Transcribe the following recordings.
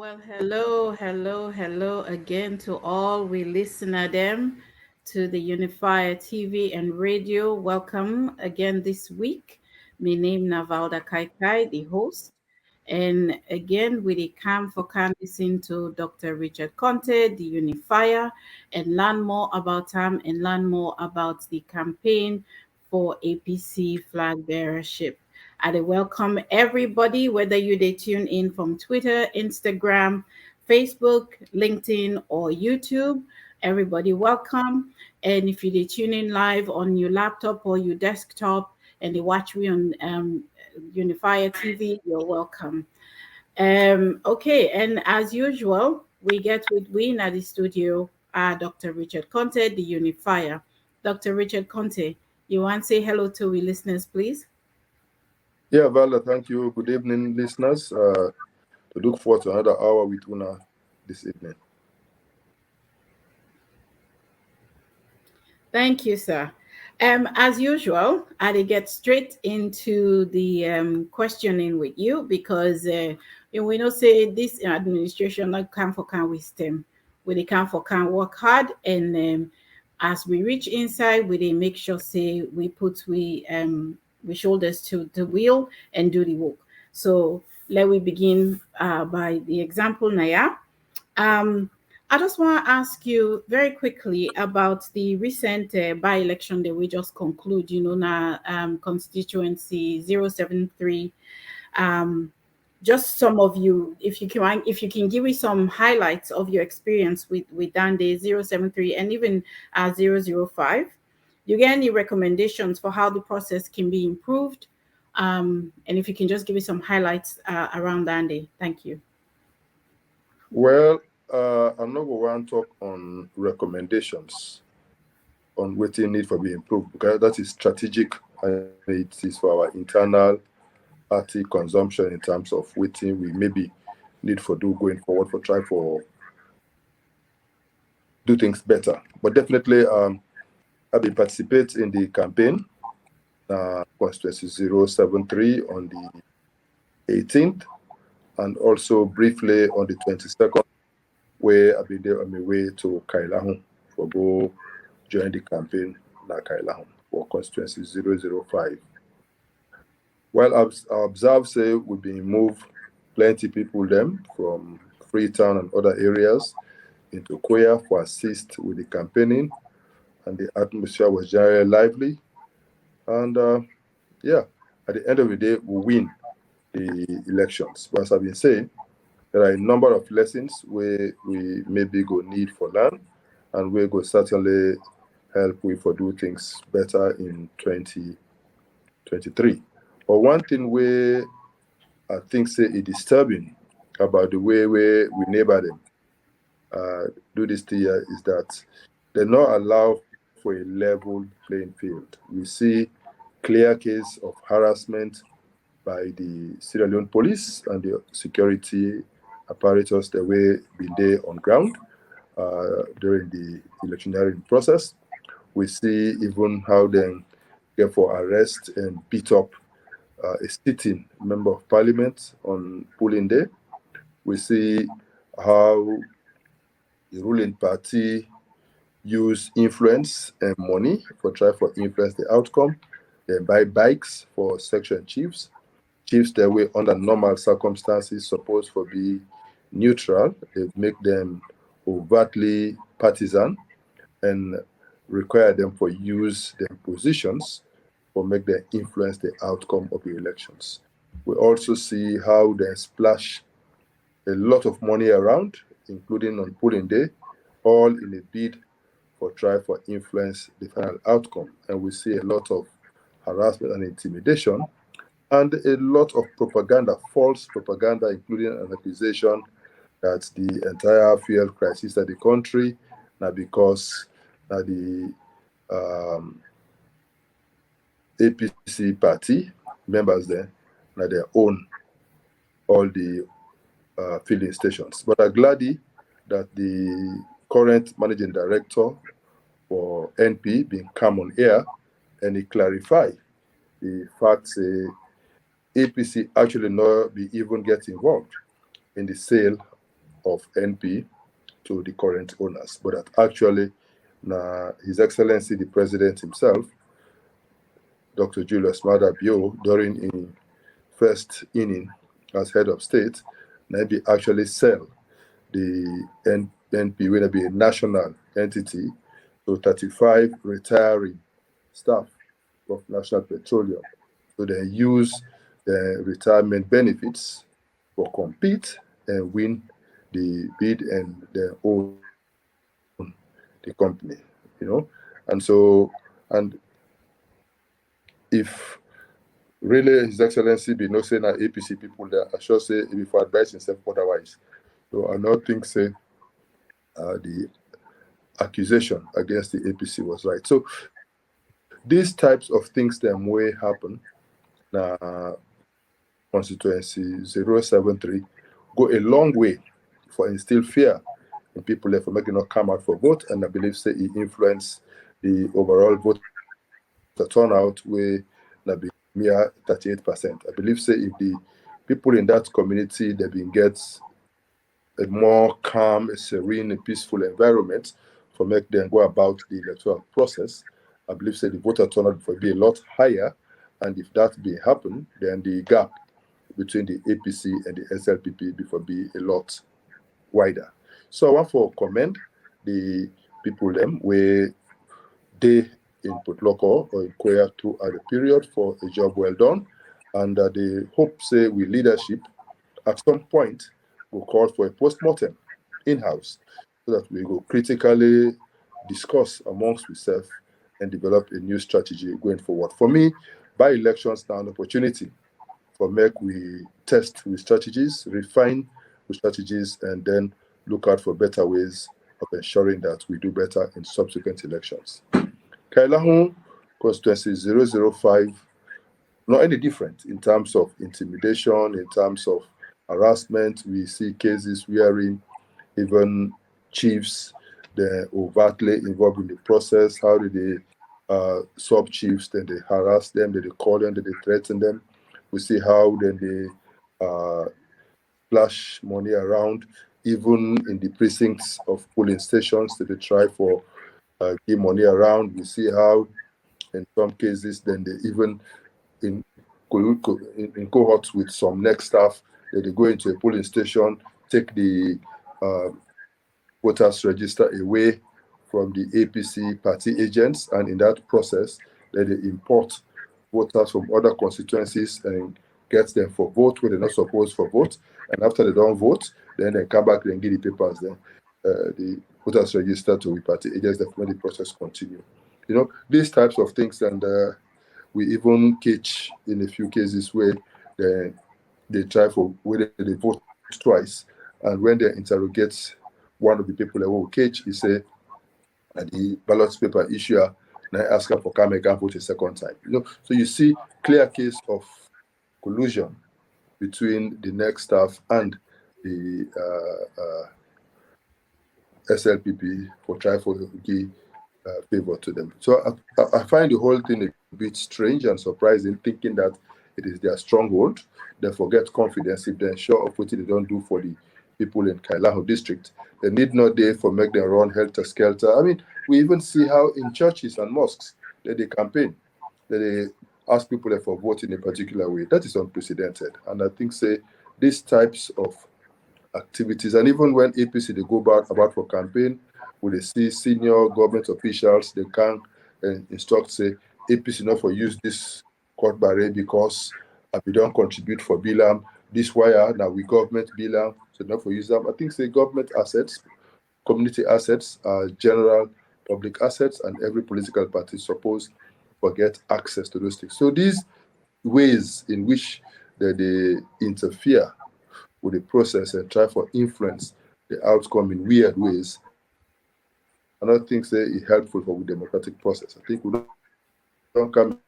Well, hello again to all we listener them to the Unifier TV and radio. Welcome again this week. My name Navalda Kaikai, the host. And again, we come for can listen to Dr. Richard Konteh, the Unifier, and learn more about him and learn more about the campaign for APC flag bearership. I dey welcome everybody, whether you they tune in from Twitter, Instagram, Facebook, LinkedIn, or YouTube. Everybody, welcome. And if you they tune in live on your laptop or your desktop and they watch me on Unifier TV, you're welcome. Okay, and as usual, we get with Win at the studio, Dr. Richard Conte, the Unifier. Dr. Richard Conte, you want to say hello to we listeners, please? Yeah, Vala, thank you. Good evening, listeners. To look forward to another hour with Una this evening. Thank you, sir. As usual, I get straight into the questioning with you because we know say this administration not come for can wisdom, we they come for can work hard, and as we reach inside, we they make sure say we shoulders to the wheel and do the work. So let we begin by the example, Naya. Um, I just want to ask you very quickly about the recent by-election that we just conclude, na constituency 073. Um, just some of you, if you can give me some highlights of your experience with Dande 073 and even 005. Do you get any recommendations for how the process can be improved? And if you can just give me some highlights around Dande. Thank you. Well, I'm not going to talk on recommendations on what need for be improved because that is strategic and it is for our internal party consumption in terms of waiting we maybe need for do going forward for try for do things better. But definitely, I've been participate in the campaign, constituency 073 on the 18th, and also briefly on the 22nd, where I've been there on my way to Kailahun for go join the campaign na Kailahun for constituency 005. Well, I observe say we've been moved plenty people them from Freetown and other areas into Koya for assist with the campaigning, and the atmosphere was generally lively. And yeah, at the end of the day, we win the elections. But as I've been saying, there are a number of lessons where we maybe go need for learn, and we go certainly help we for do things better in 2023. But one thing where I think say is disturbing about the way we neighbor them do this year is that they not allow for a level playing field. We see clear case of harassment by the Sierra Leone police and the security apparatus that were been there on ground during the electioneering process. We see even how they get for arrest and beat up a sitting member of parliament on polling day. We see how the ruling party use influence and money for try for influence the outcome. They buy bikes for section chiefs that were under normal circumstances supposed to be neutral. They make them overtly partisan and require them for use their positions or make them influence the outcome of the elections. We also see how they splash a lot of money around, including on polling day, all in a bid for try for influence the final outcome. And we see a lot of harassment and intimidation and a lot of propaganda, false propaganda, including an accusation that the entire fuel crisis of the country now because the APC party members there now they own all the filling stations. But I'm glad that the current managing director for NP being come on air and he clarify the fact APC actually not be even get involved in the sale of NP to the current owners, but that actually His Excellency the President himself, Dr. Julius Maada Bio, during his first inning as head of state, maybe actually sell the NP, will be a national entity, to 35 retiring staff of National Petroleum. So they use the retirement benefits for compete and win the bid and they own the company, and if really His Excellency be no saying that APC people there, I sure say if for advice himself otherwise. So I not think say the accusation against the APC was right. So these types of things them way happen na constituency 073 go a long way for instill fear in people there for making not come out for vote, and I believe say it influence the overall voter turnout where na be mere 38%. I believe say if the people in that community they been get a more calm, a serene, a peaceful environment for make them go about the electoral process, I believe say the voter turnout will be a lot higher. And if that be happen, then the gap between the APC and the SLPP before be a lot wider. So I want to commend the people them where they input local or inquire to at the period for a job well done. And they hope say with leadership at some point will call for a post-mortem in-house so that we will critically discuss amongst ourselves and develop a new strategy going forward. For me, by elections now an opportunity for make we test with strategies, refine with strategies, and then look out for better ways of ensuring that we do better in subsequent elections. Kailahun constituency 005, not any different in terms of intimidation, in terms of harassment. We see cases wherein even chiefs they're overtly involved in the process. How do they sub chiefs? Then they harass them. Then they call them. Then they threaten them. We see how then they splash money around, even in the precincts of polling stations. That they try for give money around. We see how, in some cases, then they even in cohorts with some next staff, that they go into a polling station, take the voters register away from the APC party agents, and in that process, they import voters from other constituencies and get them for vote where they're not supposed for vote. And after they don't vote, then they come back and get the papers. Then the voters register to the party agents. That when the process continue. These types of things, and we even catch in a few cases where they try for whether they vote twice, and when they interrogate one of the people that will catch, he say the ballot paper issuer now ask her for come and vote a second time. So you see clear case of collusion between the next staff and the SLPP for try for give favor to them. So I find the whole thing a bit strange and surprising, thinking that it is their stronghold. They forget confidence if they're sure of what they don't do for the people in Kailahu district. They need not there for make them run helter-skelter. I mean, we even see how in churches and mosques that they campaign, that they ask people for vote in a particular way. That is unprecedented. And I think say these types of activities, and even when APC they go about for campaign, when they see senior government officials, they can instruct say APC not for use this court barrier because we don't contribute for Bilam. This wire now we government Bilam, so not for use them. I think say government assets, community assets are general public assets, and every political party is supposed to get access to those things. So these ways in which they interfere with the process and try for influence the outcome in weird ways, I don't think say it's helpful for the democratic process. I think we don't come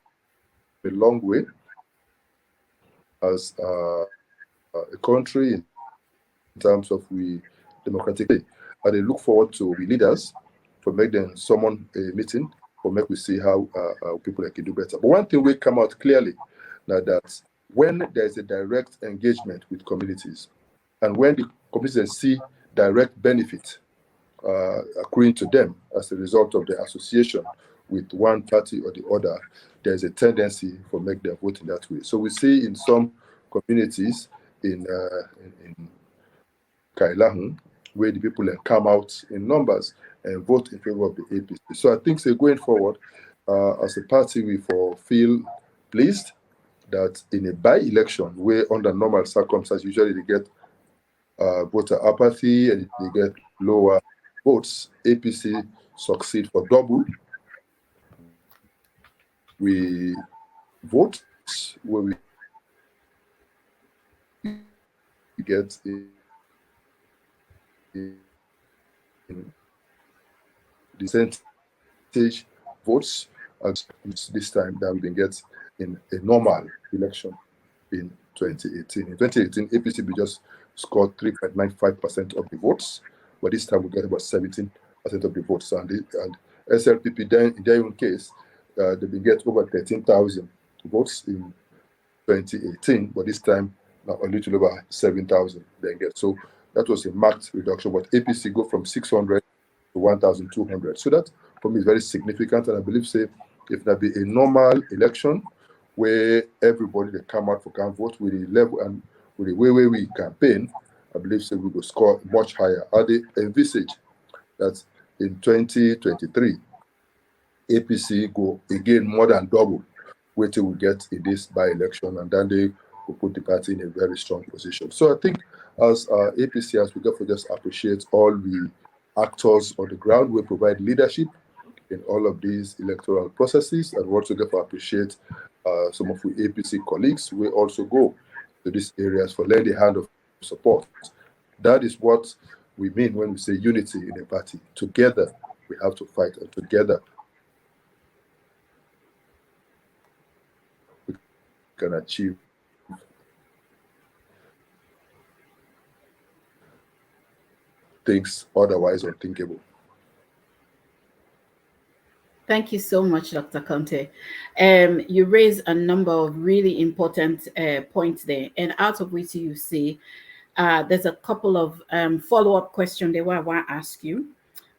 a long way as a country in terms of we democratic. And they look forward to we leaders for make them summon a meeting for make we see how people can do better. But one thing will come out clearly now that when there's a direct engagement with communities, and when the communities see direct benefit accruing to them as a result of the association with one party or the other, there's a tendency for make their vote in that way. So we see in some communities in Kailahun, where the people come out in numbers and vote in favor of the APC. So I think going forward, as a party, we feel pleased that in a by-election, where under normal circumstances, usually they get voter apathy and they get lower votes, APC succeed for double. We vote where we get in the percentage votes as this time that we can get in a normal election in 2018. In 2018, APC just scored 3.95% of the votes, but this time we get about 17% of the votes. And SLPP, then in their own case, they will get over 13,000 votes in 2018, but this time now a little over 7,000 they get. So that was a marked reduction, but APC go from 600 to 1,200. So that for me is very significant, and I believe if there be a normal election where everybody they come out for can vote with the level and with the way we campaign, I believe we will score much higher. They envisage that in 2023 APC go again more than double what they will get in this by-election, and then they will put the party in a very strong position. So I think as APC, as we therefore just appreciate all the actors on the ground who provide leadership in all of these electoral processes, and we also therefore appreciate some of the APC colleagues who also go to these areas for lending a hand of support. That is what we mean when we say unity in a party. Together we have to fight, and together we can achieve things otherwise unthinkable. Thank you so much, Dr. Konteh. You raise a number of really important points there, and out of which you see there's a couple of follow-up questions there where I want to ask you.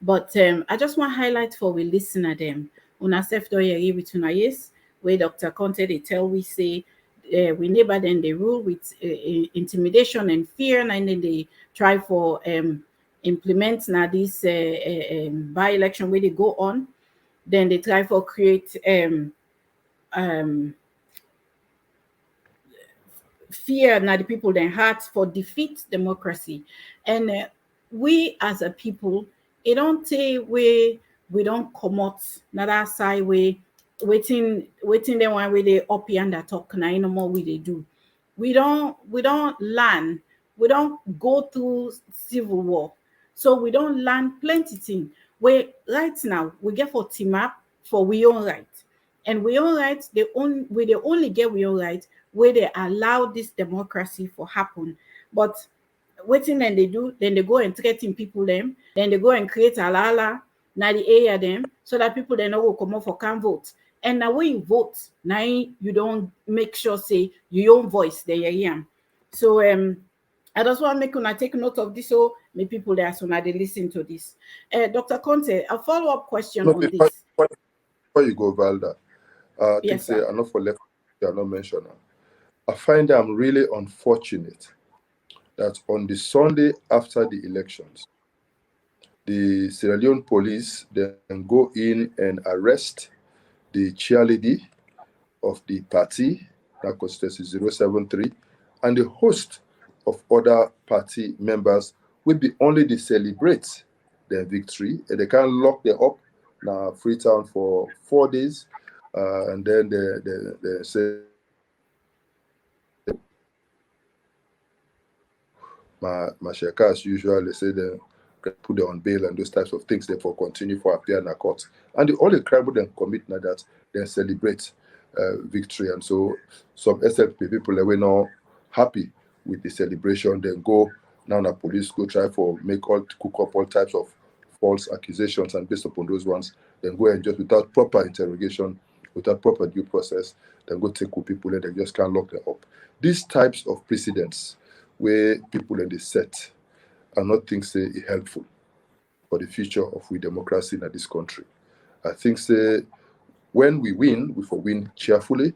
But I just want to highlight for we listener them. Una sef do yeri with una yes, where Dr. Konteh they tell we say we neighbor then they rule with intimidation and fear, and then they try for implement now this by-election where they go on. Then they try for create fear now the people then heart for defeat democracy. And we as a people, it don't say we don't come out na that side way waiting them one way they up here and that talk now no more we they do. We don't learn, we don't go through civil war. So we don't learn plenty things. Where right now we get for team up for we own right. And we own right, they only get we own right where they allow this democracy for happen. But waiting then they do, then they go and threaten people them, then they go and create a lala now the area them so that people then will come up for can vote. And now when you vote, now you don't make sure say your own voice there you am. So I just want to make una take note of this so may people there so now they listen to this. Dr. Konteh, a follow-up question on this. Before you go, Valda, I think Yes, say sir. enough for left you are not mentioned. I find that I'm really unfortunate that on the Sunday after the elections, the Sierra Leone police then go in and arrest the chairlady of the party, that constituency 073, and the host of other party members will be only to celebrate their victory, and they can lock them up now Freetown for 4 days, and then they say my sheka as usual, they say they put them on bail and those types of things, therefore continue for appear in a court. And the only crime they commit now that they celebrate victory. And so some SLP people they were not happy with the celebration, then go now the police go try for cook up all types of false accusations, and based upon those ones, then go and just without proper interrogation, without proper due process, then go take with people and they just can't lock them up. These types of precedents where people in the set I not think say it helpful for the future of we democracy in this country. I think say when we win, we for win cheerfully,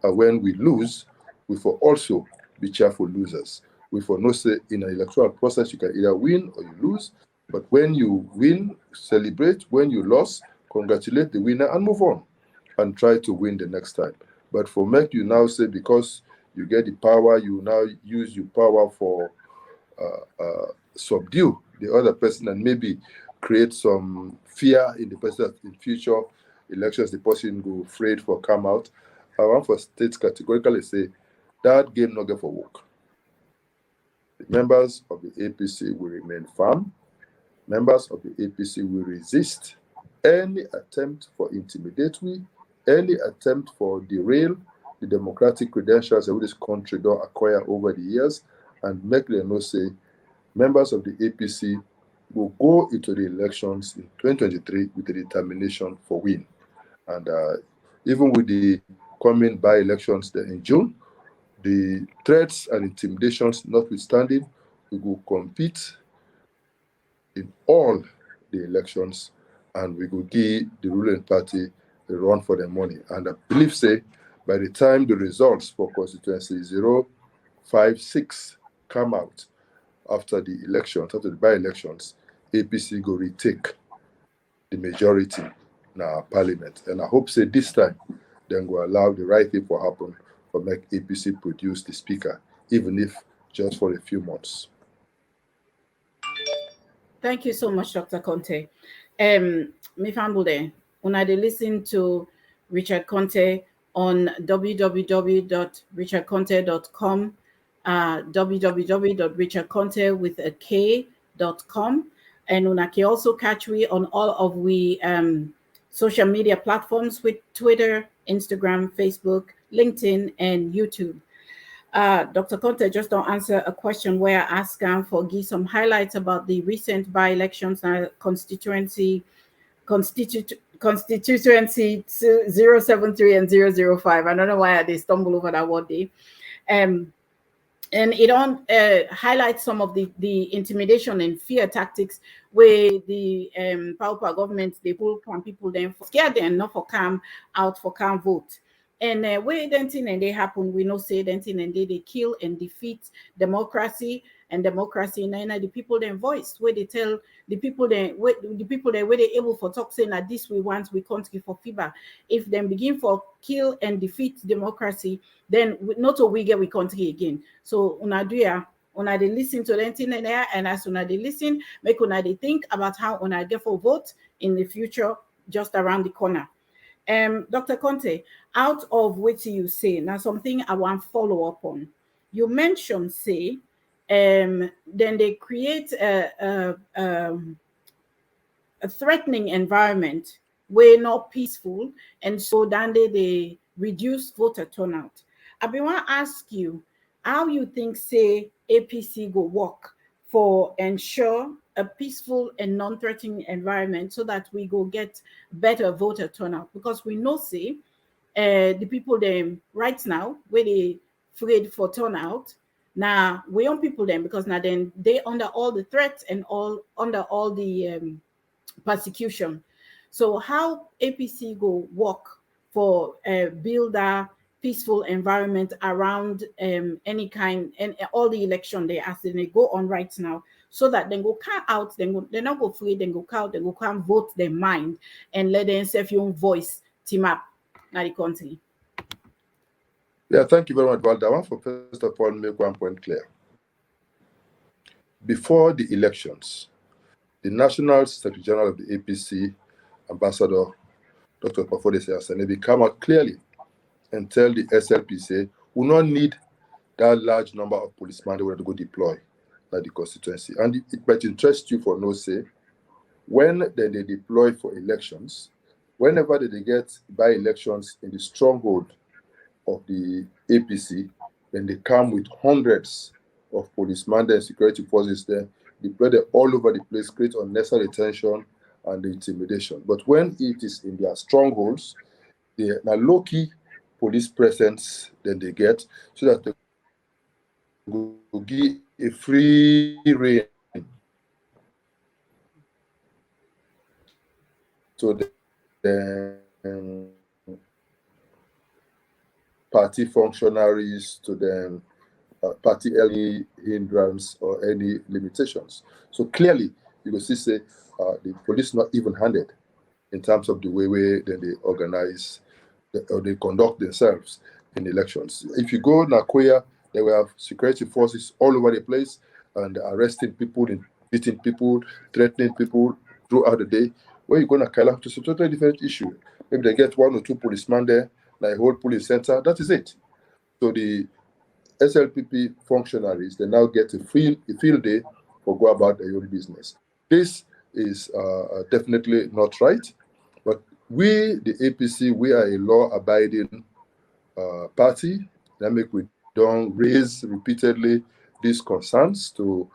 and when we lose, we for also be cheerful losers. We for no say in an electoral process you can either win or you lose, but when you win, celebrate. When you lose, congratulate the winner and move on, and try to win the next time. But for make you now say because you get the power, you now use your power for subdue the other person and maybe create some fear in the person that in future elections the person go afraid for come out. I want for states categorically say that game not get for work. The members of the APC will remain firm. Members of the APC will resist any attempt for intimidatory, any attempt for derail the democratic credentials that this country don't acquire over the years, and make them know say members of the APC will go into the elections in 2023 with a determination for win. And even with the coming by-elections in June, the threats and intimidations notwithstanding, we will compete in all the elections and we will give the ruling party a run for their money. And I believe, say, by the time the results for constituency 056 come out after the elections, after the by-elections, APC go retake the majority in our parliament. And I hope, say, this time, then go allow the right thing to happen for make APC produce the speaker, even if just for a few months. Thank you so much, Dr. Konteh. Me fambude, una de listen to Richard Konteh on www.richardkonteh.com, www.richardkonteh with a K.com, and una can also catch me on all of we social media platforms with Twitter, Instagram, Facebook, LinkedIn, and YouTube. Dr. Konteh just don't answer a question where I asked him for give some highlights about the recent by-elections and constituency 073 and 005. I don't know why they stumble over that word day. And it on highlights some of the intimidation and fear tactics where the power government they pull from people then for scare them not for come out for come vote. And where then thing and they happen, we know say then thing and they kill and defeat democracy and democracy and the people then voice where they tell the people then where they able for talk saying that this we want we can't give for fever. If then begin for kill and defeat democracy, then not all we get we country again. So una do ya una they listen to them thing and there and as una they listen, make una they think about how una get for vote in the future just around the corner. Dr. Konteh, out of what you say, now something I want follow up on. You mentioned, say, then they create a threatening environment where not peaceful, and so then they reduce voter turnout. I been want to ask you how you think, say, APC go work for ensure a peaceful and non-threatening environment so that we go get better voter turnout, because we know say the people them right now where they afraid for turnout now we on people them because now then they under all the threats and all under all the persecution. So how APC go work for build a peaceful environment around any kind and all the election they as they go on right now, so that then go count out, then go, they not go free, then go count, then go come vote their mind and let them self your own voice team up now the country. Yeah, thank you very much, Valda. I want for first of all make one point clear. Before the elections, the National Secretary General of the APC, Ambassador Dr. Pafode Seyasanebi, come out clearly and tell the SLP, say, we not need that large number of policemen that we have to go deploy at the constituency. And it might interest you for no say, when they deploy for elections, whenever they get by-elections in the stronghold of the APC, then they come with hundreds of policemen and security forces there, deploy them all over the place, create unnecessary tension and intimidation. But when it is in their strongholds, they are low-key police presence then they get, so that they will give a free rein to the party functionaries, to the party hindrance or any limitations. So clearly, you will see say the police not even-handed in terms of the way then they organize or they conduct themselves in elections. If you go Nakoya, there were security forces all over the place and arresting people and beating people, threatening people throughout the day. When you go to Kaila, it's a totally different issue. Maybe they get one or two policemen there, like a whole police center. That is it. So the SLPP functionaries, they now get a field day for go about their own business. This is definitely not right. But we, the APC, we are a law-abiding party. That make we don't raise repeatedly these concerns to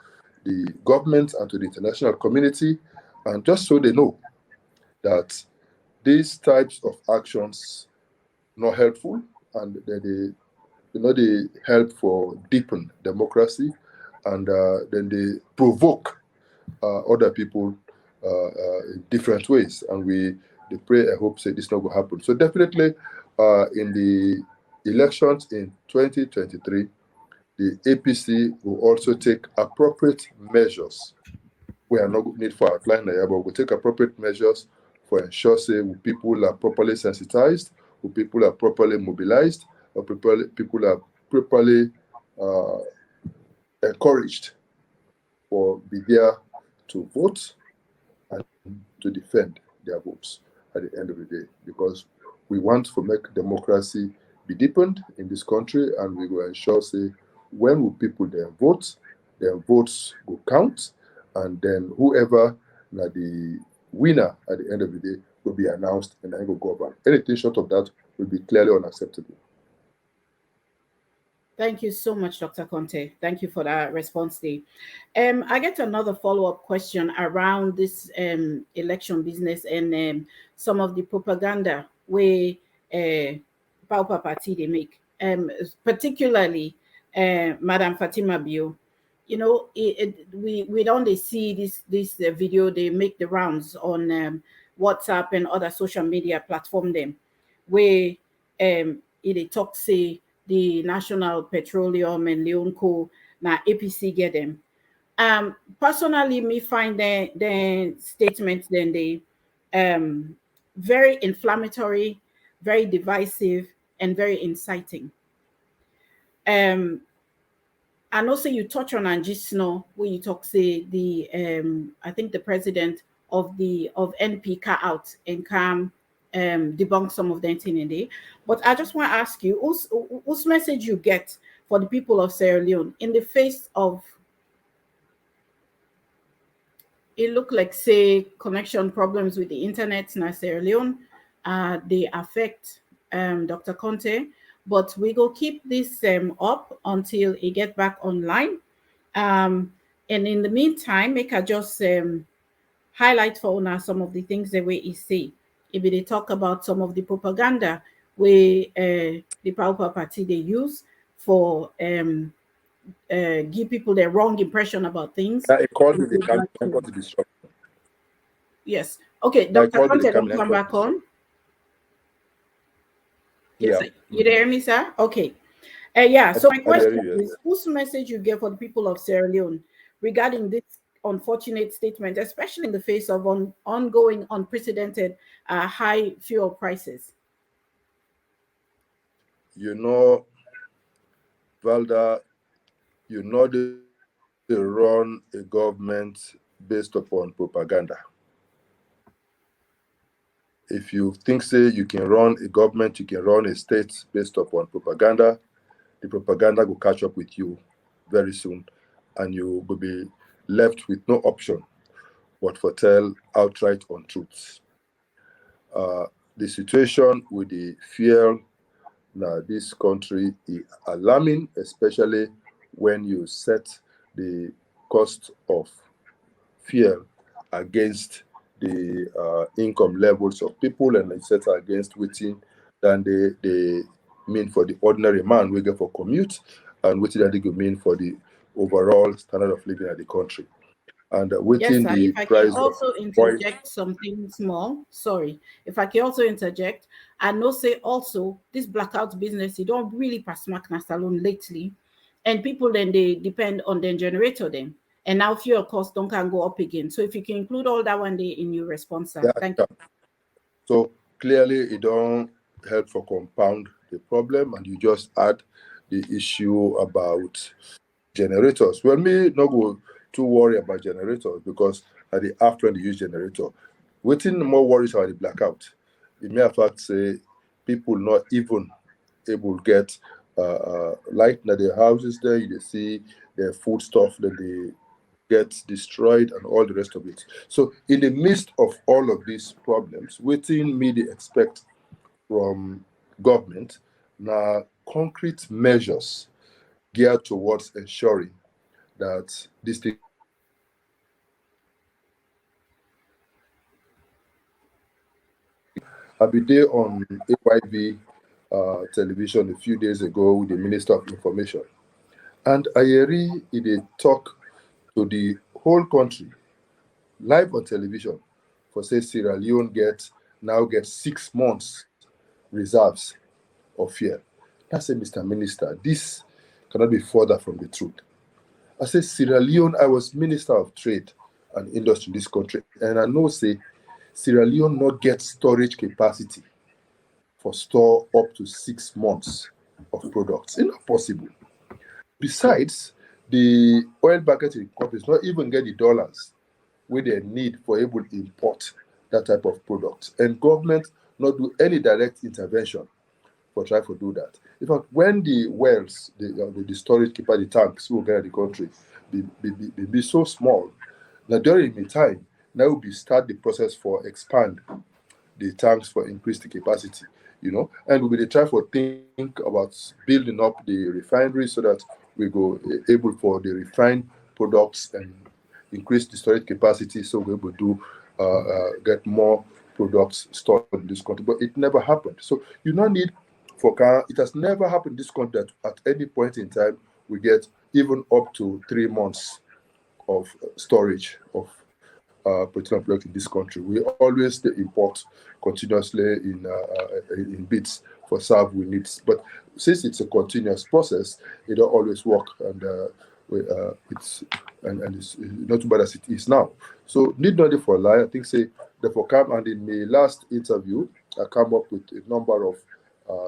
the government and to the international community, and just so they know that these types of actions not helpful and they help for deepen democracy, and then they provoke other people in different ways, and they pray and hope say this not going to happen. So definitely in the elections in 2023, the APC will also take appropriate measures. We are not need for outline here, but we'll take appropriate measures for ensure say people are properly sensitized, people are properly mobilized, or people are properly encouraged for be there to vote and to defend their votes at the end of the day, because we want to make democracy be deepened in this country, and we will ensure say when will people their votes will count, and then whoever the winner at the end of the day will be announced and then will go back. Anything short of that will be clearly unacceptable. Thank you so much, Dr. Konteh. Thank you for that response, Dave. I get another follow-up question around this election business and some of the propaganda where Paupa Party they make, particularly Madam Fatima Bio. You know, we don't they see this video they make the rounds on WhatsApp and other social media platform them, where they talk say the National Petroleum and Leonco na APC get them. Personally, me find the statements then they very inflammatory, very divisive, and very inciting. And also you touch on Angisno when you talk say the I think the president of NP car out and come debunk some of them thing in there. But I just want to ask you, whose message you get for the people of Sierra Leone in the face of it look like say connection problems with the internet in Sierra Leone, they affect Dr. Konteh, but we go keep this up until it get back online. And in the meantime, make I just highlight for una some of the things the way he say. If they talk about some of the propaganda where the Paupa Party they use for give people the wrong impression about things. I called with it the regard to- campus disruption. Yes. Okay, I Dr. called it the Conte don't cabinet come back on. Yes, Yeah. sir. You there, me, sir? Okay. Yeah, so my I hear question you. Yes. is whose message you give for the people of Sierra Leone regarding this unfortunate statement, especially in the face of ongoing unprecedented high fuel prices? You know, Valda, you know they run a government based upon propaganda. If you think say you can run a government, you can run a state based upon propaganda, the propaganda will catch up with you very soon, and you will be left with no option but for tell outright untruths. The situation with the fuel now this country is alarming, especially when you set the cost of fuel against the income levels of people, and it's set against waiting than they mean for the ordinary man we get for commute, and waiting that they could mean for the overall standard of living of the country. and Yes, within sir. the If I can price of also oil. interject something small, sorry. If I can also interject, I know say also this blackout business, you don't really pass mark na salon lately. And people then they depend on the generator then. And now fuel costs don't can go up again. So if you can include all that one day in your response, sir. Yeah, Thank yeah. you. So clearly, it don't help for compound the problem, and you just add the issue about generators. Well, me not go too worry about generators because at the after they use generator, waiting more worries about the blackout. It may in fact say people not even able get light in their houses. There you see their food stuff that they get destroyed and all the rest of it. So in the midst of all of these problems, waiting me they expect from government now concrete measures geared towards ensuring that this thing go on. I be there on AYV television a few days ago with the Minister of Information. And Ayeri, he talk to the whole country live on television for say Sierra Leone get 6 months reserves of fuel. I say, Mr. Minister, this cannot be further from the truth. I say Sierra Leone, I was Minister of Trade and Industry in this country, and I know say Sierra Leone not get storage capacity for store up to 6 months of products. It's not possible. Besides, the oil marketing companies not even get the dollars where they need for able to import that type of product. And government not do any direct intervention for try to do that. In fact, when the wells, the storage keeper, the tanks will get the country, be so small, now during the time, now we start the process for expand the tanks for increase the capacity, and we will try for think about building up the refinery so that we go able for the refined products and increase the storage capacity so we will do get more products stored in this country. But it never happened. So you don't need for car. It has never happened in this country that at any point in time we get even up to 3 months of storage of petroleum products in this country. We always import continuously in bits for serve we need. But since it's a continuous process, it don't always work, and it's not too bad as it is now. So need not for lie. I think say the for come and in the last interview, I come up with a number of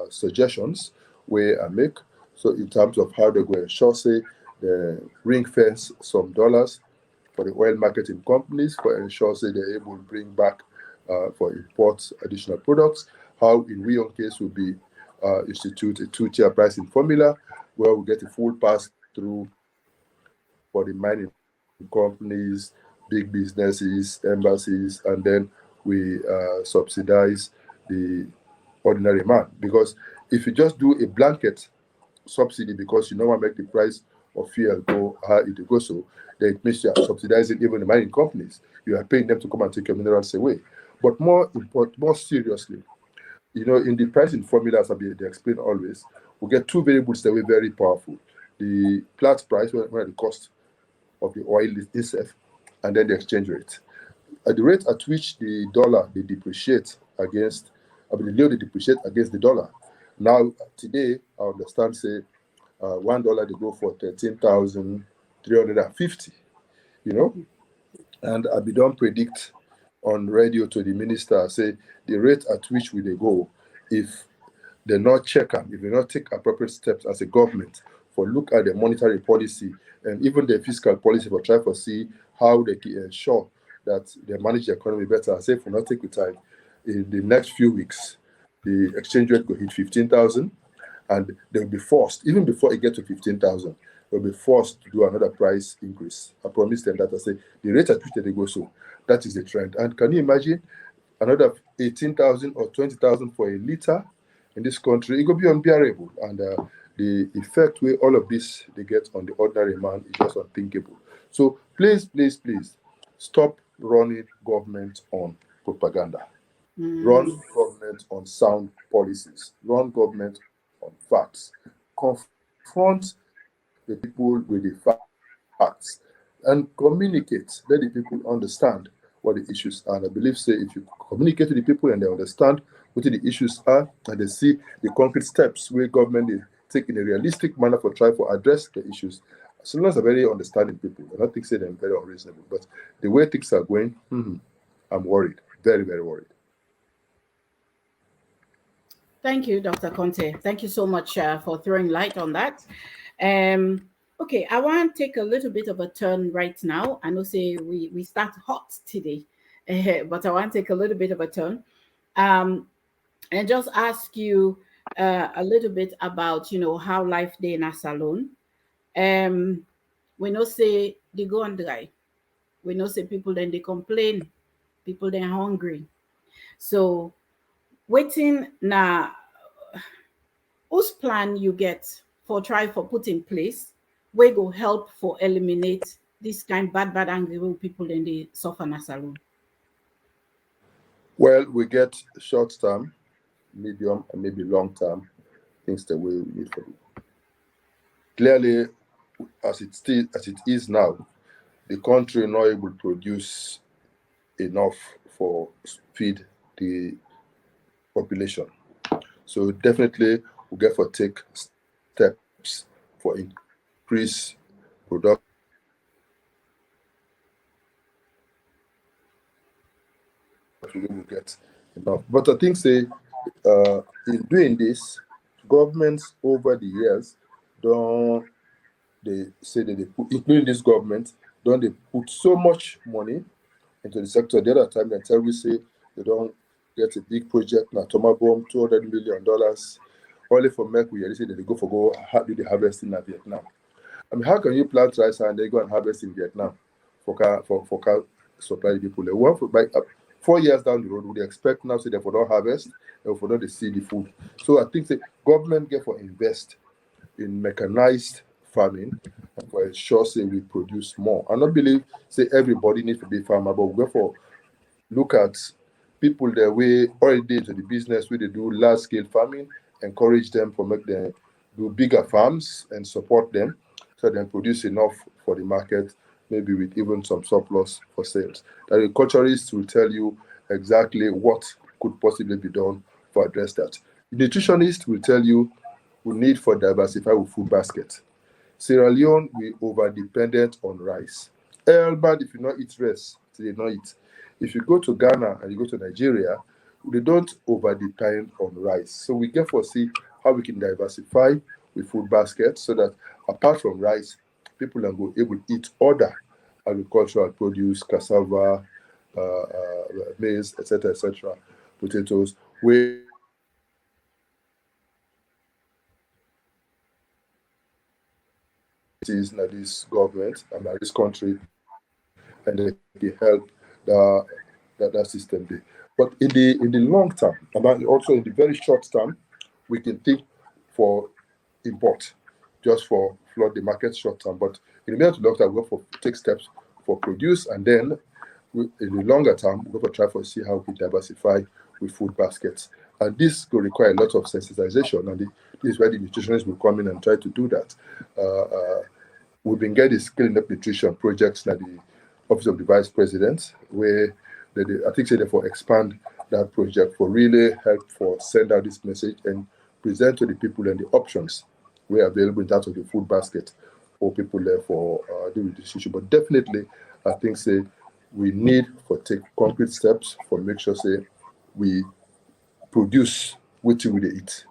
suggestions where I make. So in terms of how they go ensure say the ring fence some dollars for the oil marketing companies for ensure say they're able to bring back for import additional products. How in we own case will be institute a two-tier pricing formula where we get a full pass through for the mining companies, big businesses, embassies, and then we subsidize the ordinary man. Because if you just do a blanket subsidy because you know what make the price of fuel go how it go so, then it means you are subsidizing even the mining companies. You are paying them to come and take your minerals away. But more seriously, in the pricing formulas they explain always, we get two variables that were very powerful. The Platts price, where the cost of the oil is itself, and then the exchange rate. At the rate at which the dollar they depreciate against, the leo they depreciate against the dollar. Now today, I understand say $1 they go for 13,350. You know, and I be done predict on radio to the minister say the rate at which we they go if they not check am, if they not take appropriate steps as a government for look at the monetary policy and even the fiscal policy for try for see how they can ensure that they manage the economy better. I say for not take the time in the next few weeks, the exchange rate will hit 15,000 and they'll be forced, even before it gets to 15,000, they'll be forced to do another price increase. I promise them that. I say the rate at which they go so, that is the trend. And can you imagine another 18,000 or 20,000 for a liter in this country? It will be unbearable. And the effect where all of this they get on the ordinary man is just unthinkable. So please, please, please stop running government on propaganda. Run Mm. government on sound policies. Run government on facts. Confront the people with the facts. and communicate. Let the people understand what the issues are. And I believe, say, if you communicate to the people and they understand what the issues are, and they see the concrete steps where government is take in a realistic manner for try to address the issues. As long as they're very understanding people, I don't think say they're very unreasonable. But the way things are going, I'm worried, very, very worried. Thank you, Dr. Conte. Thank you so much for throwing light on that. Um, okay, I want to take a little bit of a turn right now. I know, say we start hot today, but I want to take a little bit of a turn, um, and just ask you a little bit about how life day in a salon. Um, we know say they go on dry. We know say people then they complain, people then hungry. So waiting now whose plan you get for try for put in place wey go help for eliminate this kind bad angry wey people in the suffer na salon. Well, we get short term, medium, and maybe long term things that we need for it. Clearly, as it is now, the country not able to produce enough for feed the population. So definitely we get for take steps for increase production that we will get enough. But I think say in doing this, governments over the years don't they say that they put including this government, don't they put so much money into the sector. The other time they tell we say they don't get a big project like Toma Bomb, $200 million, only for make we say that they go for do the harvesting in Vietnam. I mean, how can you plant rice and they go and harvest in Vietnam for supply the people? They want for by 4 years down the road, would they expect now say they for not harvest and for not they see the food? So I think the government get for invest in mechanized farming and for ensure say we produce more. I don't believe say everybody needs to be farmer, but we go for look at people that way already into the business where they do large scale farming, encourage them for make them do bigger farms and support them so they produce enough for the market, maybe with even some surplus for sales. The agriculturists will tell you exactly what could possibly be done for address that. The nutritionist will tell you we need for diversify with food basket. Sierra Leone, we over dependent on rice. Albert, if you not eat rice, they not eat. If you go to Ghana and you go to Nigeria, they don't over depend on rice. So we get for see how we can diversify with food baskets so that apart from rice, people are go able to eat other agricultural produce, cassava, maize, etc., potatoes, where it is na this government and na this country and they can help the that system there. But in the long term, and also in the very short term, we can think for import, just for flood the market short term. But in the medium to long term, we go for take steps for produce, and then in the longer term, we go for try for see how we diversify with food baskets. And this will require a lot of sensitization, and this is where the nutritionists will come in and try to do that. Uh, uh, we've been getting scaling up nutrition projects like the Office of the Vice President, where I think say they for expand that project for really help for send out this message and present to the people and the options were available in terms of the food basket for people there for deal with this issue. But definitely, I think say we need for take concrete steps for make sure say we produce what we dey eat.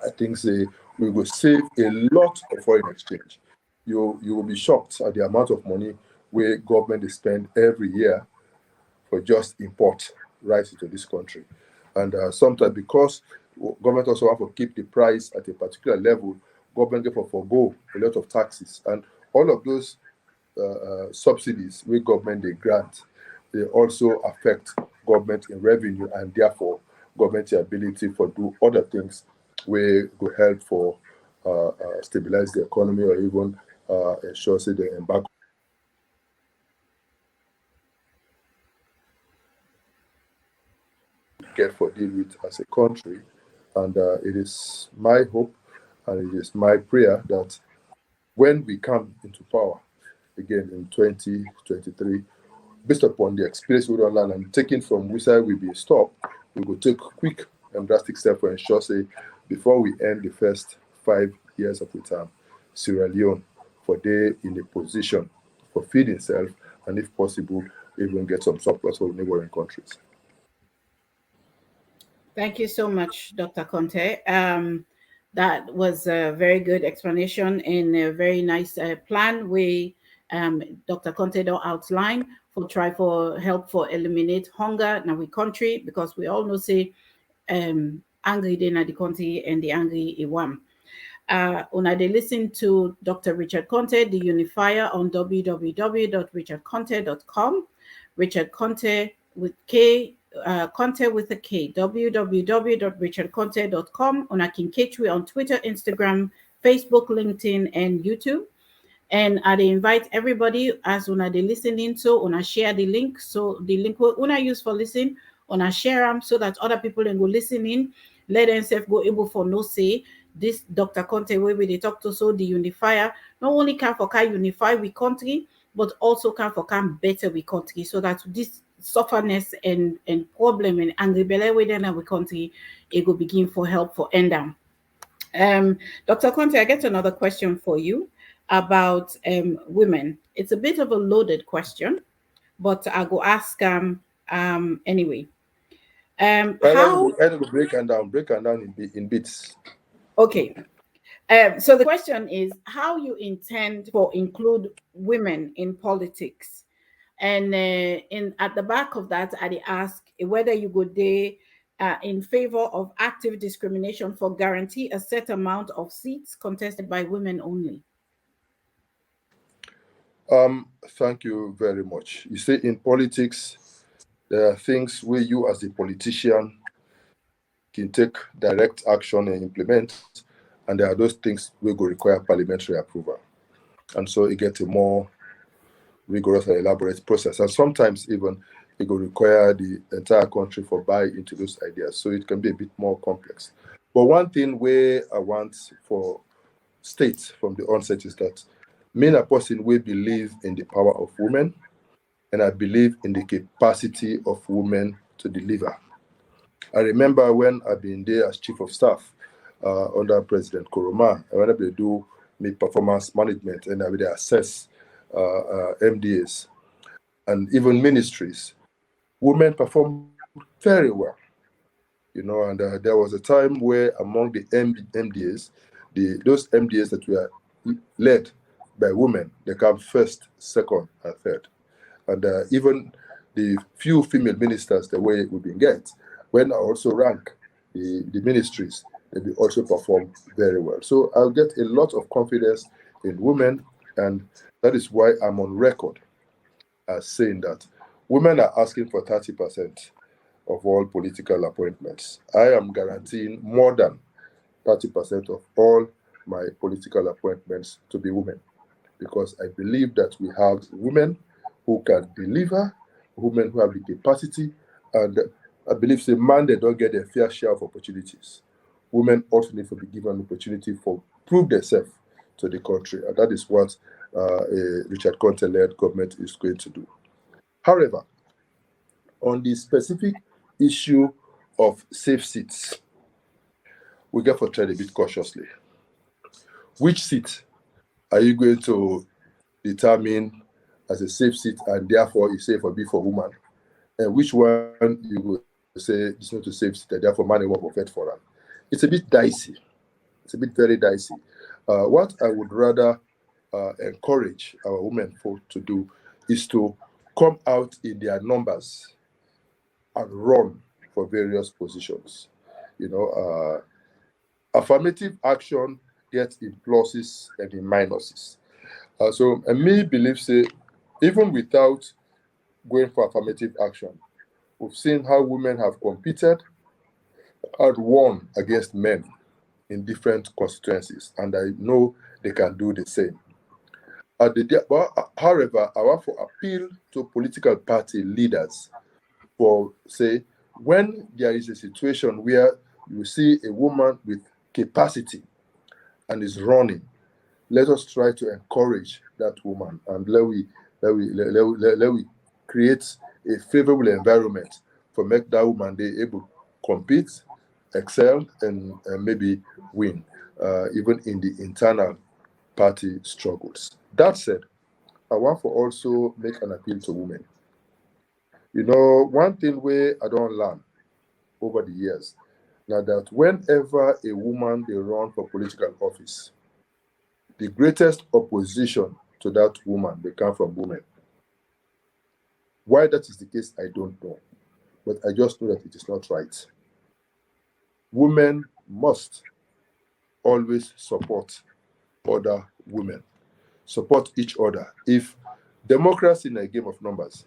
I think say we will save a lot of foreign exchange. You will be shocked at the amount of money where government they spend every year for just import rice into this country. And sometimes because government also want to keep the price at a particular level, government get for forgo a lot of taxes and all of those subsidies where government they grant, they also affect government in revenue and therefore government ability for do other things where go help for stabilize the economy or even ensure say they embark get for deal with as a country. And it is my hope and it is my prayer that when we come into power again in 2023, based upon the experience we don't learn and taking from which side we be stopped, we will take quick and drastic steps to ensure, say, before we end the first 5 years of the term, Sierra Leone, for they in a position for feeding itself and, if possible, even get some surplus for neighboring countries. Thank you so much, Dr. Conte. That was a very good explanation and a very nice plan we Dr. Conte don't outline for try for help for eliminate hunger in our country, because we all know say angry dey na the country and the angry iwam. Una dey listen to Dr. Richard Conte, the unifier, on www.richardconte.com. Richard Conte with K, Conte with a K, www.richardconte.com. Una can catch me on Twitter, Instagram, Facebook, LinkedIn, and YouTube. And I dey invite everybody as una dey listening, so una share the link. So the link wey una use for listen, una share them so that other people can go listen in. Let themselves go able for no say this Dr. Conte wey we dey talk to, so the unifier not only can for can unify we country, but also can for can better we country, so that this sufferness and problem and angry belly within our country, it will begin for help for end down. Dr. Conte, I get another question for you about women. It's a bit of a loaded question, but I go ask anyway. How I will break and down in bits. okay. So the question is how you intend for include women in politics, and in at the back of that, I ask whether you go there in favor of active discrimination for guarantee a set amount of seats contested by women only. Thank you very much. You say in politics, there are things where you as a politician can take direct action and implement, and there are those things we go require parliamentary approval. And so it gets a more rigorous and elaborate process. And sometimes even it will require the entire country for buy into those ideas. So it can be a bit more complex. But one thing where I want for states from the onset is that me a person will believe in the power of women, and I believe in the capacity of women to deliver. I remember when I've been there as chief of staff under President Koroma, I went up to do me performance management, and I would assess MDAs and even ministries. Women perform very well, and there was a time where among the MDAs, those MDAs that were led by women, they come first, second, and third. And even the few female ministers, the way we been get, when I also rank the ministries, they also perform very well. So I'll get a lot of confidence in women, and that is why I'm on record as saying that women are asking for 30% of all political appointments. I am guaranteeing more than 30% of all my political appointments to be women, because I believe that we have women who can deliver, women who have the capacity, and I believe the man they don't get their fair share of opportunities. Women also need to be given opportunity for prove themselves to the country, and that is what a Richard Conte-led government is going to do. However, on the specific issue of safe seats, we get to tread a bit cautiously. Which seat are you going to determine as a safe seat and therefore is safe for be for woman? And which one you will say it's not a safe seat and therefore man won't vote for her? It's a bit dicey. It's a bit very dicey. What I would rather encourage our women to do is to come out in their numbers and run for various positions. Affirmative action gets in pluses and in minuses. So me believe say even without going for affirmative action, we've seen how women have competed and won against men in different constituencies, and I know they can do the same. However, I want to appeal to political party leaders for say when there is a situation where you see a woman with capacity and is running, let us try to encourage that woman, and let we create a favorable environment for make that woman they able compete, excel, and maybe win, even in the internal party struggles. That said, I want to also make an appeal to women. One thing where I don't learn over the years, now that whenever a woman they run for political office, the greatest opposition to that woman they come from women. Why that is the case, I don't know, but I just know that it is not right. Women must always support other women, support each other. If democracy in a game of numbers,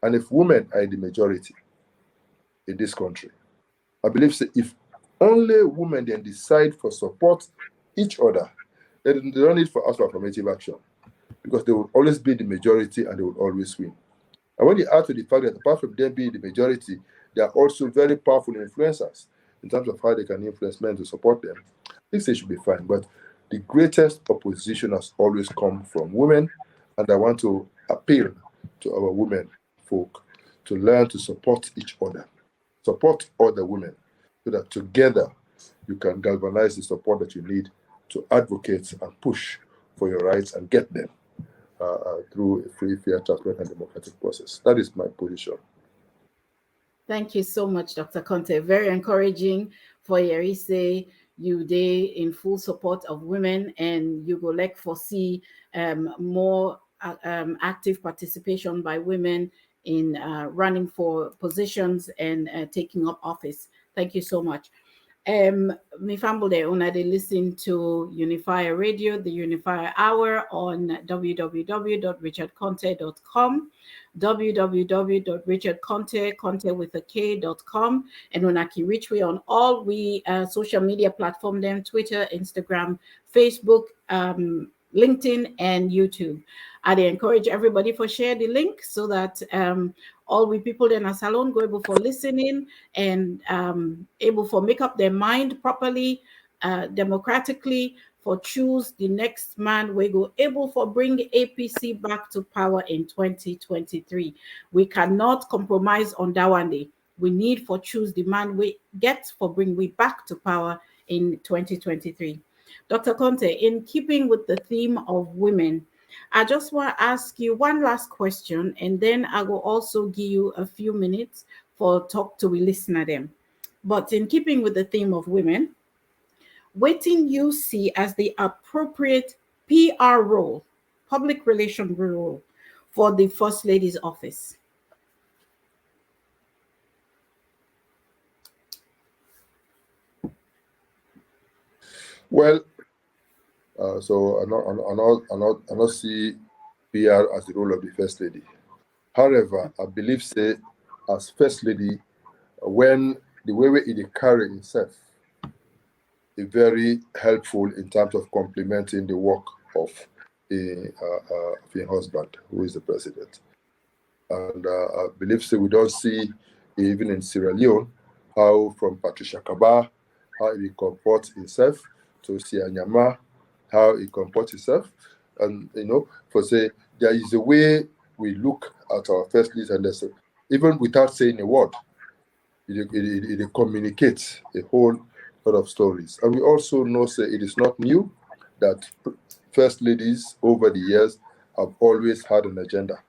and if women are the majority in this country, I believe if only women then decide for support each other, then they don't need for us for affirmative action, because they will always be the majority and they will always win. And when you add to the fact that apart from them being the majority, they are also very powerful influencers in terms of how they can influence men to support them, I think they should be fine. But the greatest opposition has always come from women, and I want to appeal to our women folk to learn to support each other, support other women, so that together you can galvanize the support that you need to advocate and push for your rights and get them through a free, fair, transparent, and democratic process. That is my position. Thank you so much, Dr. Konteh. Very encouraging for Yerise. You day in full support of women, and you go like foresee more active participation by women in running for positions and taking up office. Thank you so much. Me famble there una they listen to Unifier Radio, the Unifier Hour on www.richardkonteh.com, www.richardkonteh with a K.com, and una can reach me on all we social media platform them, Twitter, Instagram, Facebook, LinkedIn, and YouTube. I encourage everybody for share the link so that all we people in a salon go able for listening and able for make up their mind properly, democratically, for choose the next man we go able for bring APC back to power in 2023. We cannot compromise on that one day. We need for choose the man we get for bring we back to power in 2023. Dr. Konteh, in keeping with the theme of women, I just want to ask you one last question, and then I will also give you a few minutes for talk to we listener them. But in keeping with the theme of women, waiting you see as the appropriate PR role, public relation role, for the First Lady's office. Well, so I not see PR as the role of the First Lady. However, I believe say as First Lady, when the way it carry itself is very helpful in terms of complementing the work of a husband who is the president. And I believe so we don't see even in Sierra Leone how from Patricia Kaba, how he comports himself, to Sia Nyama, how he comports himself. And for say there is a way we look at our first list, and even without saying a word, it communicates a whole lot of stories. And we also know say it is not new that first ladies over the years have always had an agenda.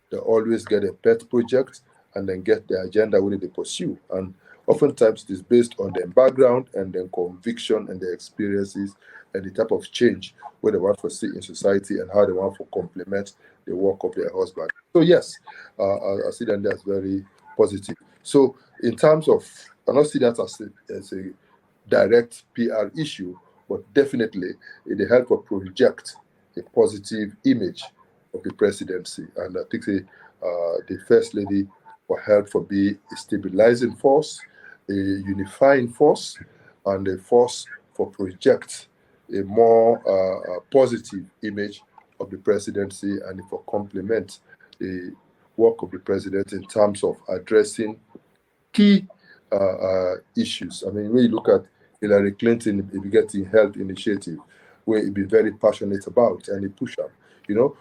They always get a pet project and then get the agenda which they pursue. And oftentimes it is based on their background and their conviction and their experiences and the type of change where they want to see in society and how they want to complement the work of their husband. So yes, I see that that's very positive. So in terms of, I don't see that as a direct PR issue, but definitely it helps to project a positive image of the presidency. And I think the First Lady will help for be a stabilizing force, a unifying force, and a force for project a more positive image of the presidency, and for complement the work of the president in terms of addressing key issues. I mean, when you look at Hillary Clinton, if you get the health initiative, where he be very passionate about and he push up, you know,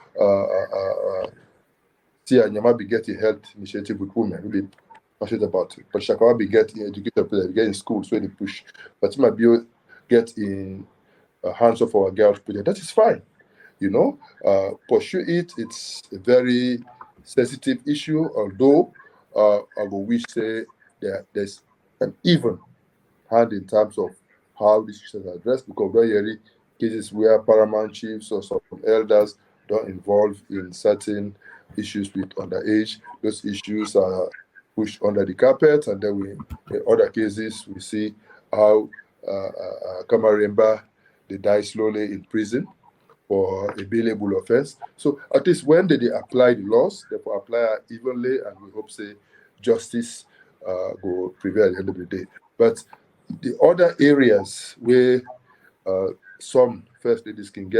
Tia Nyama be getting health initiative with women, really passionate about it. But Shakawa be getting educated people, get in schools where they push. But he might be get in hands of our girls project. That is fine, you know. Pursue it. It's a very sensitive issue, although I will wish say there's an even hand in terms of how these issues are addressed, because very rarely cases where paramount chiefs or some elders don't involve in certain issues with underage, those issues are pushed under the carpet, and then we, in other cases, we see how Kamaremba, they die slowly in prison for a bailable offense. So at least when they apply the laws, they will apply evenly, and we hope say justice will prevail at the end of the day. But the other areas where some first ladies can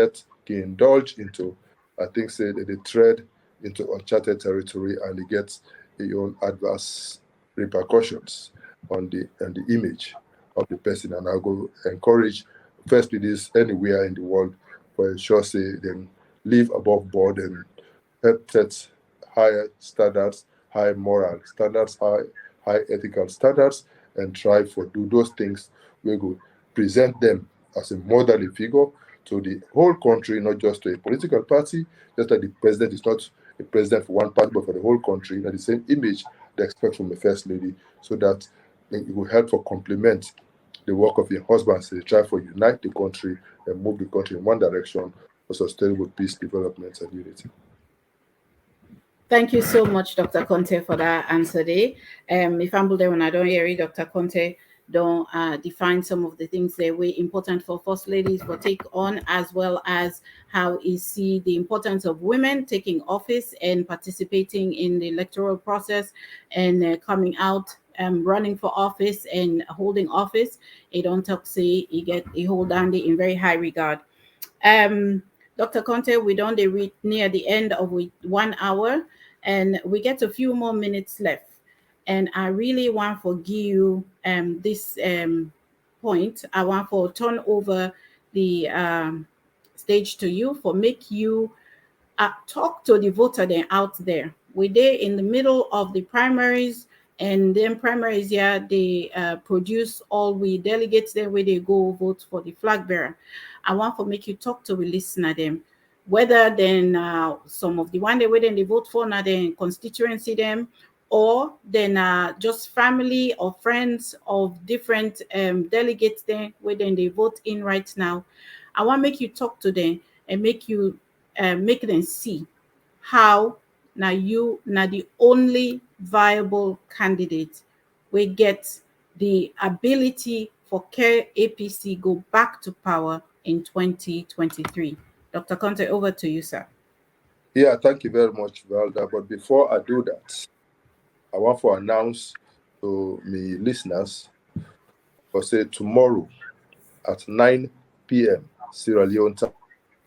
indulge into, I think say that they tread into uncharted territory and they get their own adverse repercussions on the image of the person. And I'll go encourage first ladies anywhere in the world for ensure say then live above board and help set higher standards, high moral standards, high ethical standards, and try for do those things. We go present them as a motherly figure to the whole country, not just to a political party. Just like the president is not a president for one party, but for the whole country. That the same image they expect from a first lady, so that it will help for complement the work of your husband. So they try for unite the country and move the country in one direction for sustainable peace, development, and unity. Thank you so much, Dr. Konteh, for that answer there. If I'm there when I don't hear it, Dr. Konteh don't define some of the things that were important for first ladies for take on, as well as how he see the importance of women taking office and participating in the electoral process and coming out running for office and holding office. He don't talk say he hold Andy in very high regard. Um, Dr. Conte, we don't reach near the end of 1 hour, and we get a few more minutes left. And I really want to give you this point. I want to turn over the stage to you for make you talk to the voter then out there. We're there in the middle of the primaries, and then primaries, yeah, they produce all we delegates there where they go vote for the flag bearer. I want to make you talk to a listener them, whether then some of the one they wait and they vote for now then constituency them, or then just family or friends of different delegates there where then they vote in right now. I want to make you talk to them and make them see how now you now the only viable candidate we get the ability for care APC go back to power in 2023. Dr. Conte, over to you, sir. Yeah, thank you very much, Valda. But before I do that, I want to announce to me listeners for say tomorrow at 9 p.m. Sierra Leone time.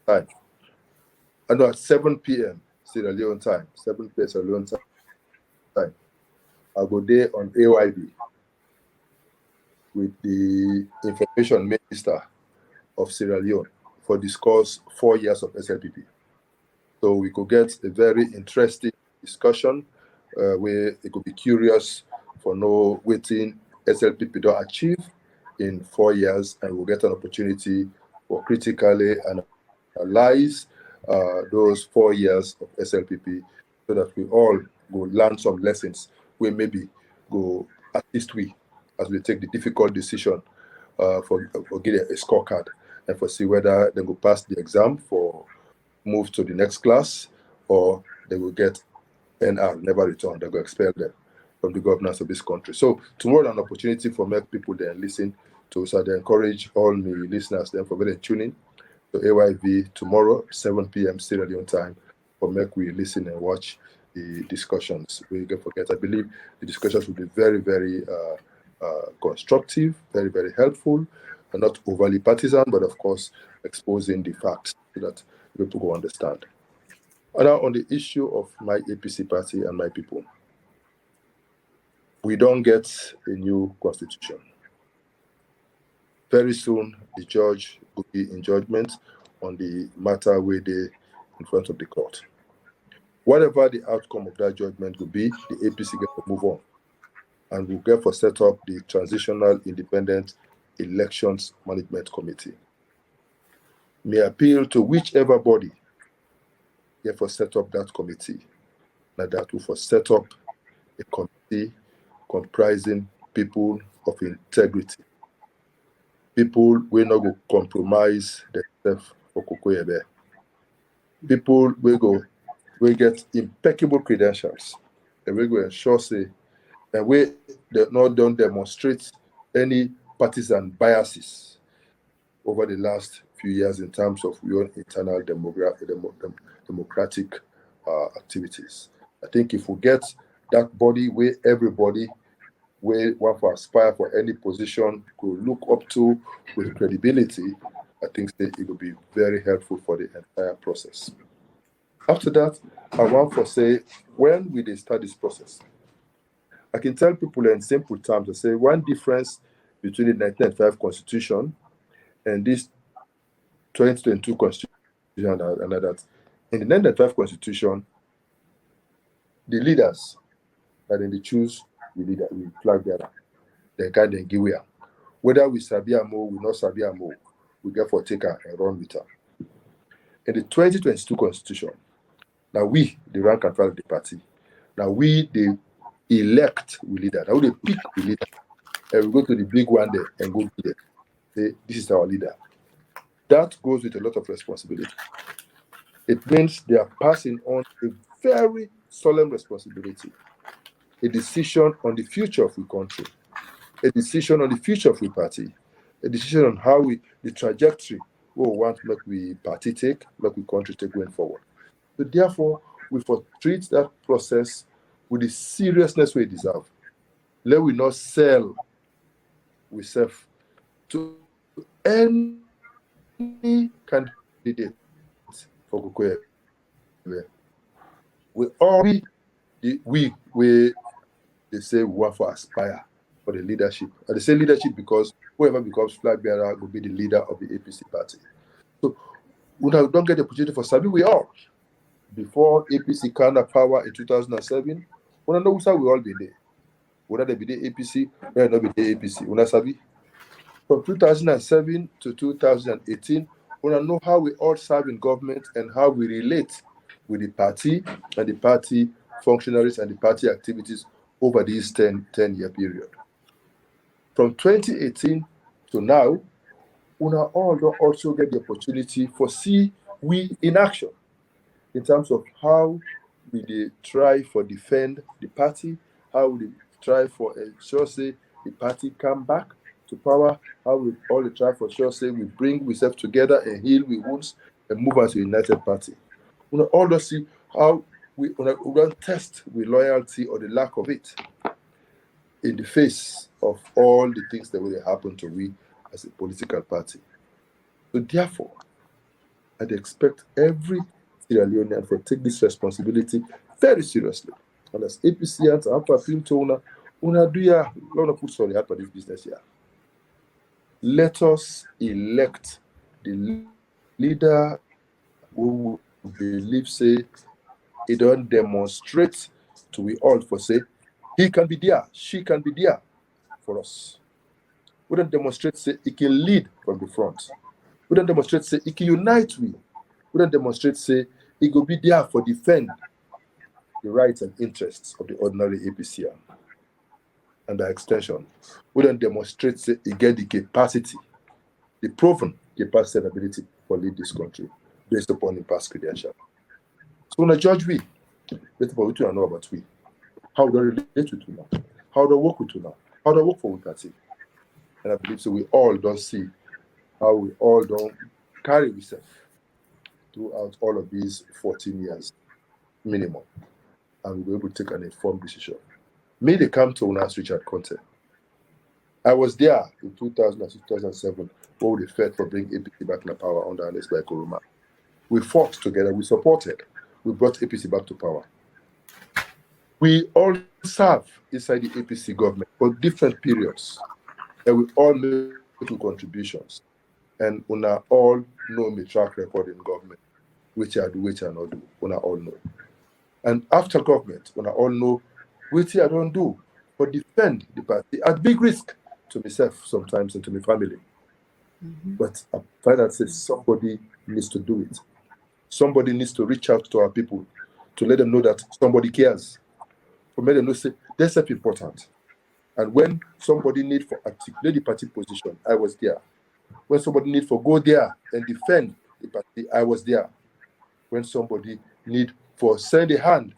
I know at 7 p.m. Sierra Leone time, 7 p.m. Sierra Leone time. I'll go there on AYB with the information minister of Sierra Leone for discuss 4 years of SLPP. So we could get a very interesting discussion where it could be curious for no waiting SLPP to achieve in 4 years, and we'll get an opportunity for critically analyze those 4 years of SLPP so that we all go learn some lessons where maybe go assist we as we take the difficult decision for getting a scorecard and for see whether they will pass the exam for move to the next class or they will get NR, never return. They will expel them from the governance of this country. So tomorrow an opportunity for make people then listen to, so I encourage all the listeners then for very tuning to AYV tomorrow, 7 p.m. Sierra Leone time, for make we listen and watch the discussions. We don't forget, I believe the discussions will be very, very constructive, very, very helpful, and not overly partisan, but of course exposing the facts so that people will understand. And now on the issue of my APC party and my people, we don't get a new constitution. Very soon, the judge will be in judgment on the matter where they in front of the court. Whatever the outcome of that judgment will be, the APC get to move on, and we'll get for set up the Transitional Independent Elections Management Committee. May appeal to whichever body get for set up that committee, and that will for set up a committee comprising people of integrity, people will not go compromise themselves for Kokoyebe, people will get impeccable credentials, and we go ensure say that we don't demonstrate any partisan biases over the last few years in terms of your internal democratic activities. I think if we get that body where everybody where one for aspire for any position could look up to with credibility, I think that it will be very helpful for the entire process. After that, I want to say, when we start this process, I can tell people in simple terms, I say one difference between the 1995 Constitution and this 2022 Constitution and that. In the 1995 Constitution, the leaders that they choose, we flag bearer, they kind of give way. Whether we sabi amo, we not sabi amo, we get for taker and run with her. In the 2022 Constitution, now we, the rank and file of the party, now we, the elect we leader, now we pick we leader, and we go to the big one there and go there. Say, this is our leader. That goes with a lot of responsibility. It means they are passing on a very solemn responsibility, a decision on the future of the country, a decision on the future of the party, a decision on how the trajectory we want to make we party take, make we country take going forward. So therefore, we treat that process with the seriousness we deserve. Let we not sell ourselves to any candidate for Kokoye. We all we they say we want to aspire for the leadership. And they say leadership because whoever becomes flag bearer will be the leader of the APC party. So we don't get the opportunity for Sabi. We all before APC came to power in 2007. We know how we all be there. Whether they be the APC, whether not be the APC. We Sabi. From 2007 to 2018, we know how we all serve in government and how we relate with the party and the party functionaries and the party activities over this 10-year period. From 2018 to now, we all don't also get the opportunity for see we in action in terms of how we try for defend the party, how we try for ensure say the party come back to power, how we all try for sure say we bring ourselves together and heal we wounds and move as a united party. We all don't see how we don't test with loyalty or the lack of it in the face of all the things that will happen to we as a political party. So therefore, I'd expect every Sierra Leonean to take this responsibility very seriously. And as APCians, I have to appeal to una do ya, not put sorry out for this business here. Let us elect the leader who believe say he don't demonstrate to we all for say he can be there, she can be there for us. We don't demonstrate say he can lead from the front. We don't demonstrate say he can unite we. We don't demonstrate say he will be there for defend the rights and interests of the ordinary APCian. And by extension, we don't demonstrate say he get the capacity, the proven capacity and ability for lead this country based upon the past credential. So when I judge we, based upon what you know about we, how do I relate with you now? How do I work with you now? How do I work for we party? And I believe so we all don't see how we all don't carry ourselves throughout all of these 14 years minimum, and we'll be able to take an informed decision. May they come to us, Richard Konteh. I was there in 2007 when we fought for bringing APC back in power under Alex by Kuruma. We fought together, we supported, we brought APC back to power. We all serve inside the APC government for different periods, and we all making contributions. And una all know my track record in government, which I do, which I not do. Una all know. And after government, una all know which I don't do, but defend the party at big risk to myself sometimes and to my family. Mhm. But I find that says somebody needs to do it. Somebody needs to reach out to our people to let them know that somebody cares. For me, them know say they're self-important. And when somebody need for articulate the party position, I was there. When somebody need for go there and defend the party, I was there. When somebody need for send a hand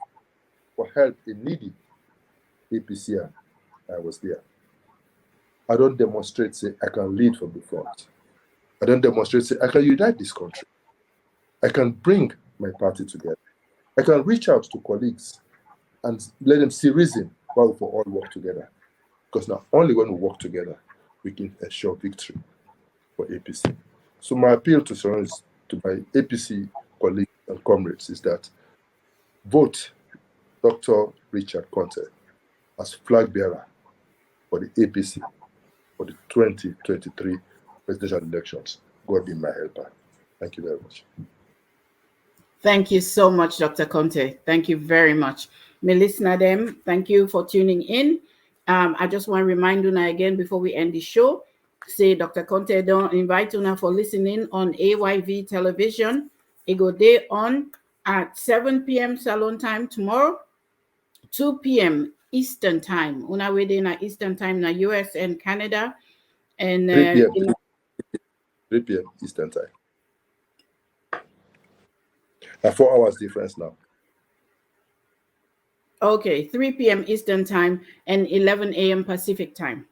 for help in needy APCR, I was there. I don't demonstrate say I can lead from the front. I don't demonstrate say I can unite this country. I can bring my party together. I can reach out to colleagues and let them see reason why we for all work together. Because now only when we work together we can ensure victory for APC. So my appeal to surrounds to my APC colleagues and comrades is that vote Dr. Richard Konteh as flag bearer for the APC for the 2023 presidential elections. God be my helper. Thank you very much. Thank you so much, Dr. Konteh. Thank you very much. My listener them, thank you for tuning in. I just want to remind you now again before we end the show, say Dr. Konteh don't invite you now for listening on AYV television. It go day on at 7 p.m. Salon time tomorrow, 2 p.m. Eastern time. Una within Eastern time na US and Canada. And 3 p.m. 3 p.m. Eastern time. 4 hours difference now. okay, 3 p.m. Eastern time and 11 a.m. Pacific time.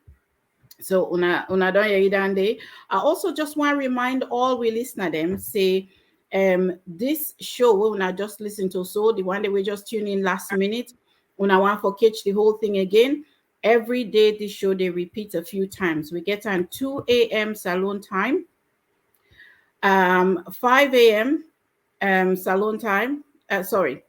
So una don't hear it day. I also just want to remind all we listener them say this show una just listen to, so the one that we just tune in last minute, una want for catch the whole thing again. Every day this show they repeat a few times. We get on 2 a.m. Salon time, 5 a.m. Salon time. Sorry,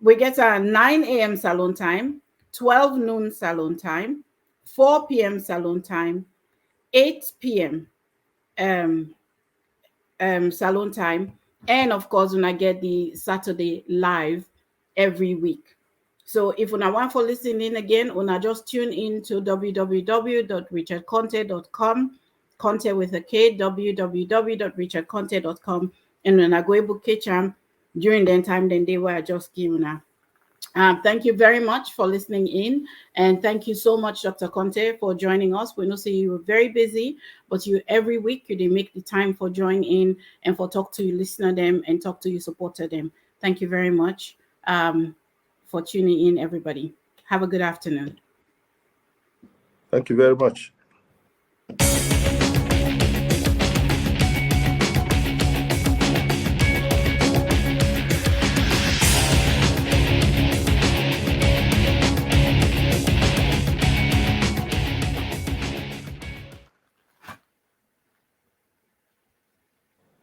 we get a 9 a.m. salon time, 12 noon salon time, 4 p.m. salon time, 8 p.m. Um, salon time, and of course, when I get the Saturday live every week. So if una want for listening again, una just tune in to www.richardkonteh.com, Konteh with a K, www.richardkonteh.com, and when I go able catch them during the time, then they were just giving una. Thank you very much for listening in. And thank you so much, Dr. Konteh, for joining us. We know say you were very busy, but you every week you did make the time for joining in and for talk to you listener them and talk to you supporter them. Thank you very much for tuning in, everybody. Have a good afternoon. Thank you very much.